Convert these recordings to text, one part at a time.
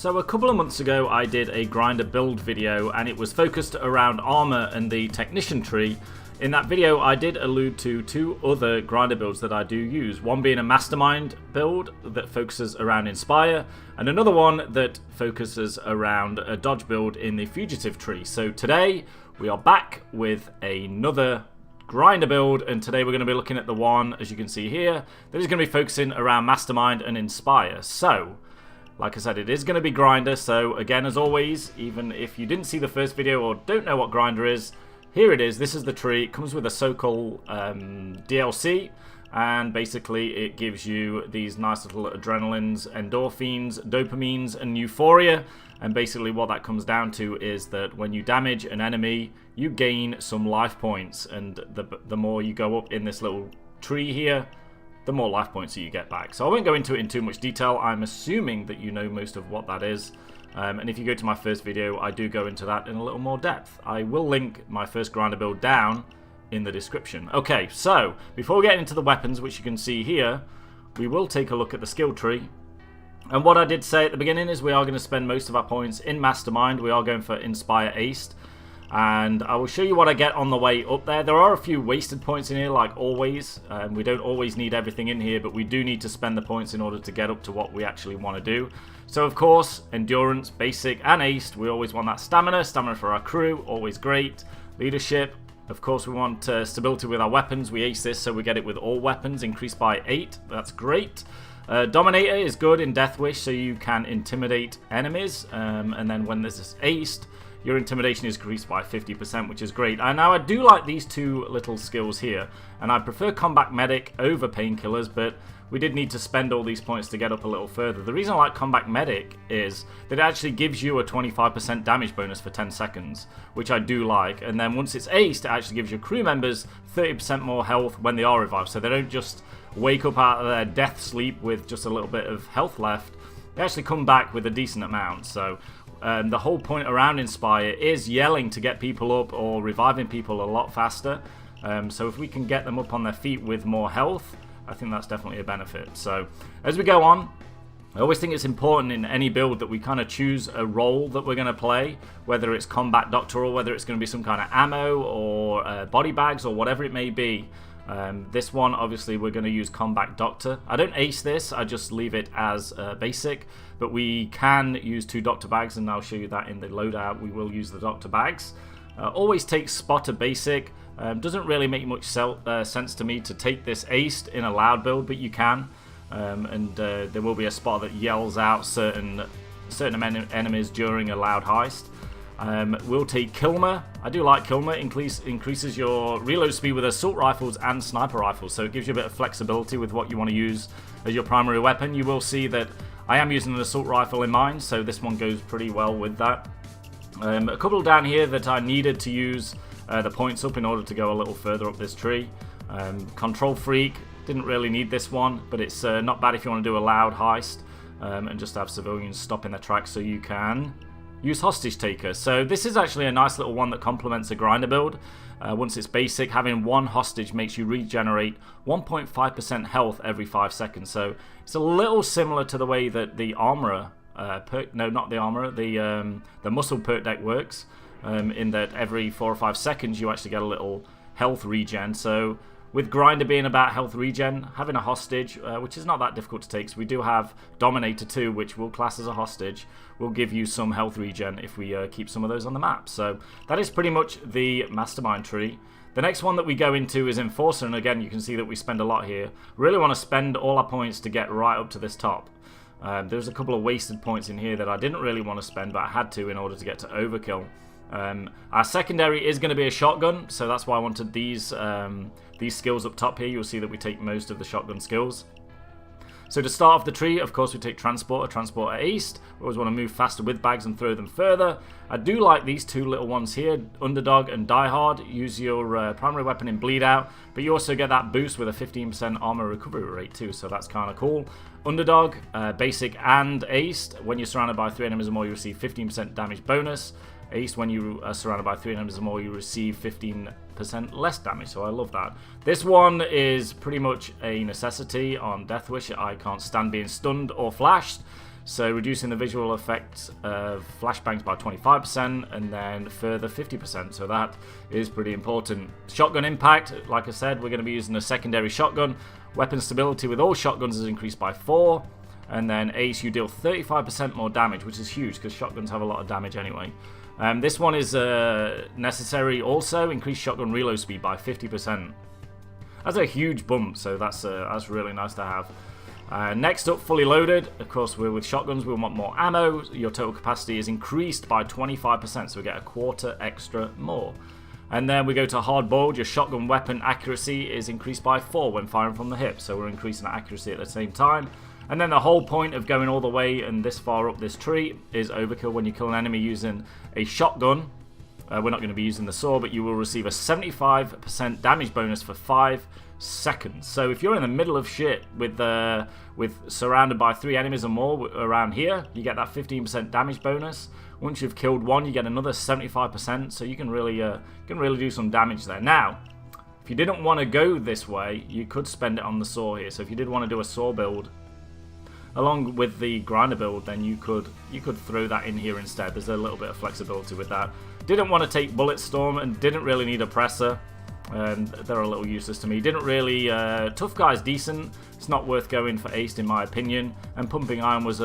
So a couple of months ago I did a grinder build video and it was focused around armor and the technician tree. In that video I did allude to two other grinder builds that I do use, one being a Mastermind build that focuses around Inspire and another one that focuses around a dodge build in the fugitive tree. So today we are back with another grinder build, and today we're going to be looking at the one, as you can see here, that is going to be focusing around Mastermind and Inspire. So like I said, it is going to be grinder, so again, as always, even if you didn't see the first video or don't know what grinder is, here it is. This is the tree. It comes with a so-called DLC, and basically it gives you these nice little adrenalines, endorphins, dopamines, and euphoria. And basically what that comes down to is that when you damage an enemy, you gain some life points, and the more you go up in this little tree here, the more life points that you get back. So I won't go into it in too much detail. I'm assuming that you know most of what that is. And if you go to my first video, I do go into that in a little more depth. I will link my first grinder build down in the description. Okay, so before we get into the weapons, which you can see here, we will take a look at the skill tree. And what I did say at the beginning is we are going to spend most of our points in Mastermind. We are going for Inspire Heist. And I will show you what I get on the way up there. There are a few wasted points in here, like always. We don't always need everything in here, but we do need to spend the points in order to get up to what we actually want to do. So of course, endurance, basic, and aced. We always want that stamina. Stamina for our crew, always great. Leadership. Of course, we want stability with our weapons. We ace this, so we get it with all weapons, increased by 8. That's great. Dominator is good in Death Wish, so you can intimidate enemies. And then when there's this aced, your intimidation is increased by 50%, which is great. And now I do like these two little skills here, and I prefer Combat Medic over Painkillers, but we did need to spend all these points to get up a little further. The reason I like Combat Medic is that it actually gives you a 25% damage bonus for 10 seconds, which I do like. And then once it's aced, it actually gives your crew members 30% more health when they are revived, so they don't just wake up out of their death sleep with just a little bit of health left. They actually come back with a decent amount. So the whole point around Inspire is yelling to get people up or reviving people a lot faster. So if we can get them up on their feet with more health, I think that's definitely a benefit. So as we go on, I always think it's important in any build that we kind of choose a role that we're going to play, whether it's combat doctor or whether it's going to be some kind of ammo or body bags or whatever it may be. This one, obviously, we're going to use Combat Doctor. I don't ace this, I just leave it as basic, but we can use 2 Doctor Bags, and I'll show you that in the loadout. We will use the Doctor Bags. Always take Spotter Basic. Doesn't really make much sense to me to take this aced in a loud build, but you can. There will be a spotter that yells out certain enemies during a loud heist. We'll take Kilmer. I do like Kilmer. Increases your reload speed with assault rifles and sniper rifles, so it gives you a bit of flexibility with what you want to use as your primary weapon. You will see that I am using an assault rifle in mine, so this one goes pretty well with that. A couple down here that I needed to use the points up in order to go a little further up this tree. Control Freak, didn't really need this one, but it's not bad if you want to do a loud heist and just have civilians stop in their tracks so you can use Hostage Taker. So this is actually a nice little one that complements a grinder build. Once it's basic, having 1 hostage makes you regenerate 1.5% health every 5 seconds. So it's a little similar to the way that the Armorer perk, no, not the Armorer, the Muscle perk deck works, in that every 4 or 5 seconds you actually get a little health regen. So with grinder being about health regen, having a hostage, which is not that difficult to take, so we do have Dominator too, which will class as a hostage, will give you some health regen if we keep some of those on the map. So that is pretty much the Mastermind tree. The next one that we go into is Enforcer, and again you can see that we spend a lot here. Really want to spend all our points to get right up to this top. There's a couple of wasted points in here that I didn't really want to spend, but I had to in order to get to Overkill. Our secondary is going to be a shotgun, so that's why I wanted these skills up top here. You'll see that we take most of the shotgun skills. So to start off the tree, of course, we take Transporter Aced. We always want to move faster with bags and throw them further. I do like these two little ones here, Underdog and Die Hard. Use your primary weapon in Bleed Out, but you also get that boost with a 15% armor recovery rate too, so that's kind of cool. Underdog, basic and aced. When you're surrounded by 3 enemies or more, you receive 15% damage bonus. Aced, when you are surrounded by 3 enemies or more, you receive 15% less damage, so I love that. This one is pretty much a necessity on Death Wish. I can't stand being stunned or flashed, So reducing the visual effects of flashbangs by 25% and then further 50%. So that is pretty important. Shotgun impact, like I said, we're going to be using a secondary shotgun. Weapon stability with all shotguns is increased by 4. And then ace, you deal 35% more damage, which is huge because shotguns have a lot of damage anyway. This one is necessary also. Increased shotgun reload speed by 50%. That's a huge bump, so that's really nice to have. Next up, fully loaded. Of course, we're with shotguns. We want more ammo. Your total capacity is increased by 25%, so we get a quarter extra more. And then we go to hard boiled. Your shotgun weapon accuracy is increased by 4 when firing from the hip, so we're increasing accuracy at the same time. And then the whole point of going all the way and this far up this tree is overkill. When you kill an enemy using a shotgun, we're not going to be using the saw, but you will receive a 75% damage bonus for 5 seconds. So if you're in the middle of shit with surrounded by 3 enemies or more around here, you get that 15% damage bonus. Once you've killed one, you get another 75%. So you can really do some damage there. Now, if you didn't want to go this way, you could spend it on the saw here. So if you did want to do a saw build along with the grinder build, then you could throw that in here instead. There's a little bit of flexibility with that. Didn't want to take bullet storm and didn't really need a presser. They're a little useless to me. Didn't really tough guy's decent. It's not worth going for ace in my opinion. And pumping iron was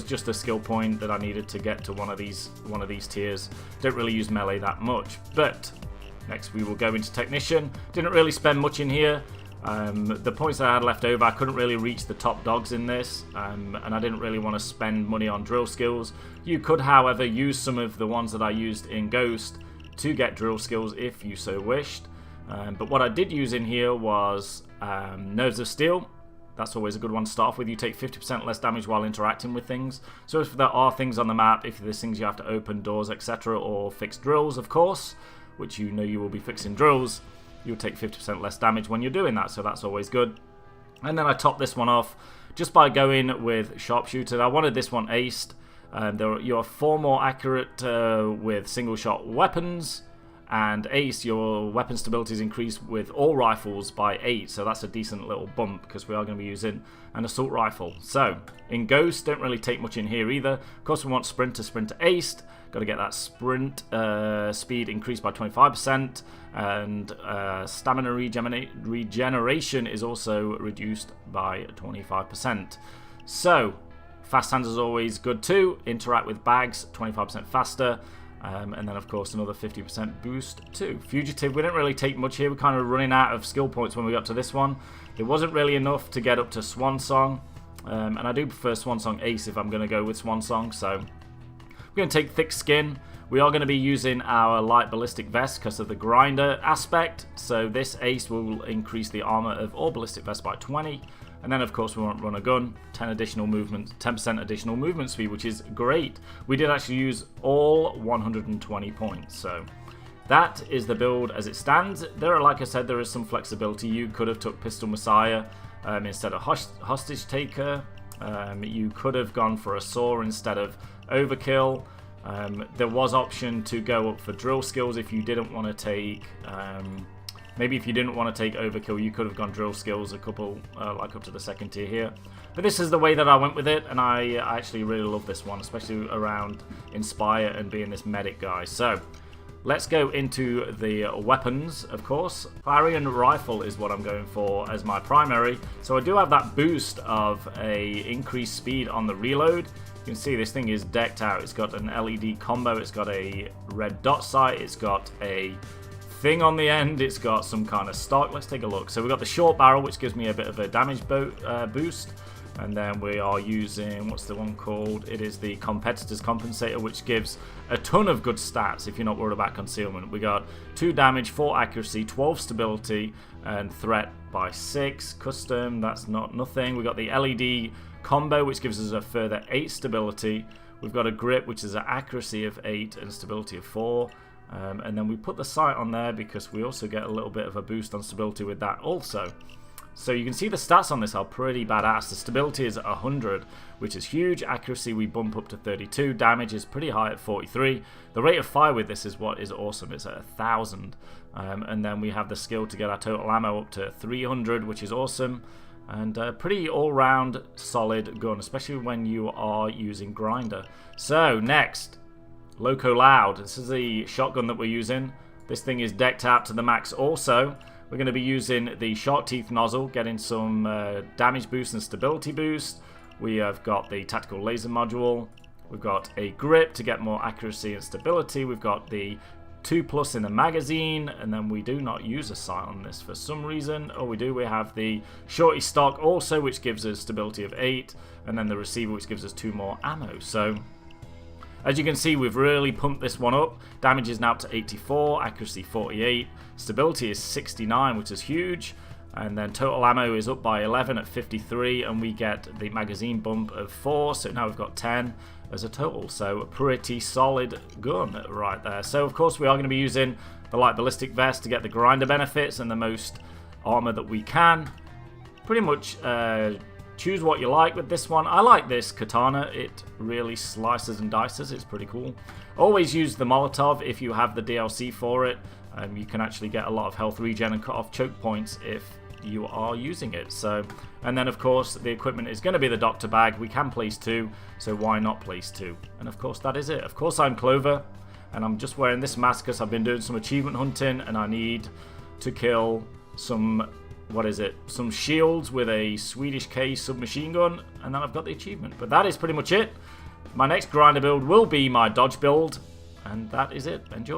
just a skill point that I needed to get to one of these tiers. Don't really use melee that much. But next we will go into technician. Didn't really spend much in here. The points that I had left over, I couldn't really reach the top dogs in this, and I didn't really want to spend money on drill skills. You could, however, use some of the ones that I used in Ghost to get drill skills if you so wished. But what I did use in here was Nerves of Steel. That's always a good one to start off with. You take 50% less damage while interacting with things. So if there are things on the map, if there's things you have to open doors, etc., or fix drills, of course, which you know you will be fixing drills, you'll take 50% less damage when you're doing that, so that's always good. And then I topped this one off just by going with Sharpshooter. I wanted this one aced. You're 4 more accurate with single shot weapons, and ace, your weapon stability is increased with all rifles by 8, so that's a decent little bump because we are going to be using an assault rifle. So in Ghost, don't really take much in here either. Of course, we want sprint to aced. Got to get that sprint speed increased by 25%, and stamina regeneration is also reduced by 25%. So fast hands is always good too. Interact with bags 25% faster. And then of course another 50% boost too. Fugitive, we didn't really take much here. We're kind of running out of skill points when we got to this one. There wasn't really enough to get up to Swan Song. And I do prefer Swan Song Ace if I'm going to go with Swan Song. So we're going to take Thick Skin. We are going to be using our light ballistic vest because of the grinder aspect. So this ace will increase the armor of all ballistic vests by 20. And then of course we won't run a gun, 10% additional movement speed, which is great. We did actually use all 120 points, so that is the build as it stands. Like I said, there is some flexibility. You could have took Pistol Messiah instead of Hostage Taker. You could have gone for a saw instead of Overkill. There was option to go up for drill skills if you didn't want to take maybe if you didn't want to take Overkill, you could have gone drill skills a couple, like up to the 2nd tier here. But this is the way that I went with it, and I actually really love this one, especially around Inspire and being this medic guy. So let's go into the weapons, of course. Clarion Rifle is what I'm going for as my primary. So I do have that boost of a increased speed on the reload. You can see this thing is decked out. It's got an LED combo, it's got a red dot sight, it's got a thing on the end, it's got some kind of stock. Let's take a look. So we've got the short barrel, which gives me a bit of a damage boost, and then we are using, what's the one called? It is the Competitor's Compensator, which gives a ton of good stats if you're not worried about concealment. We got 2 damage, 4 accuracy, 12 stability, and threat by 6. Custom, that's nothing. We got the LED combo, which gives us a further 8 stability. We've got a grip, which is an accuracy of 8 and stability of 4. And then we put the sight on there because we also get a little bit of a boost on stability with that also. So you can see the stats on this are pretty badass. The stability is 100, which is huge. Accuracy we bump up to 32. Damage is pretty high at 43. The rate of fire with this is what is awesome. It's at 1,000. And then we have the skill to get our total ammo up to 300, which is awesome. And a pretty all-round solid gun, especially when you are using grinder. So next, Loco Loud. This is the shotgun that we're using. This thing is decked out to the max also. We're going to be using the shark teeth nozzle, getting some damage boost and stability boost. We have got the tactical laser module. We've got a grip to get more accuracy and stability. We've got the 2+ in the magazine, and then we do not use a sight on this for some reason. Oh, we do. We have the shorty stock also, which gives us stability of 8, and then the receiver, which gives us 2 more ammo. So as you can see, we've really pumped this one up. Damage is now up to 84, accuracy 48, stability is 69, which is huge. And then total ammo is up by 11 at 53, and we get the magazine bump of 4, so now we've got 10 as a total. So a pretty solid gun right there. So of course we are going to be using the light ballistic vest to get the grinder benefits and the most armor that we can. Pretty much choose what you like with this one. I like this katana. It really slices and dices. It's pretty cool. Always use the Molotov if you have the DLC for it. You can actually get a lot of health regen and cut off choke points if you are using it. So, and then of course the equipment is going to be the doctor bag. We can place 2, so why not place 2? And of course that is it. Of course I'm Clover, and I'm just wearing this mask because I've been doing some achievement hunting, and I need to kill some, what is it, some shields with a Swedish K submachine gun, and then I've got the achievement. But that is pretty much it. My next grinder build will be my dodge build, and that is it. Enjoy.